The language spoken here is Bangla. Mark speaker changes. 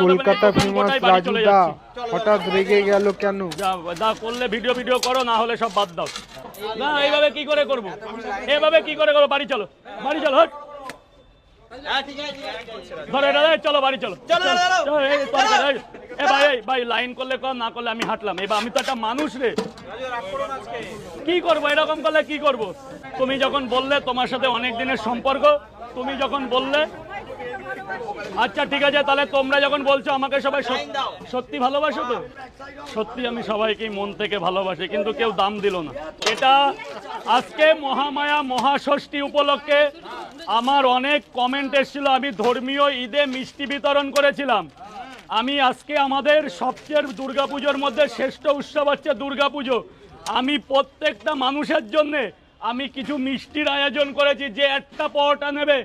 Speaker 1: কলকাতা ফেমাস রাজুদা হঠাৎ রেগে গেল কেন?
Speaker 2: যা করলে ভিডিও করো, না হলে সব বাদ দাও। না এইভাবে কি করে করবো, এভাবে কি করে করবো? বাড়ি চলো, বাড়ি চলো, হট ধরে চলো, বাড়ি চলো। ভাই লাইন করলে কর, না করলে আমি হাঁটলাম। এবার আমি তো একটা মানুষ রে, কি করবো এরকম করলে কি করব? তুমি যখন বললে তোমার সাথে অনেক দিনের সম্পর্ক, তুমি যখন বললে আচ্ছা ঠিক আছে, তাহলে তোমরা যখন বলছো আমাকে সবাই সত্যি ভালোবাসো তো? সত্যি আমি সবাইকেই মন থেকে ভালোবাসি, কিন্তু কেউ দাম দিল না। এটা আজকে মহামায়া মহাষষ্ঠী উপলক্ষে আমার অনেক কমেন্ট এসেছিল। আমি ধর্মীয় ঈদে মিষ্টি বিতরণ করেছিলাম। আমি আজকে আমাদের সবচেয়ে দুর্গাপুজোর মধ্যে শ্রেষ্ঠ উৎসব হচ্ছে দুর্গাপুজো। আমি প্রত্যেকটা মানুষের জন্যে আমি কিছু মিষ্টির আয়োজন করেছি। যে একটা পরোটা নেবে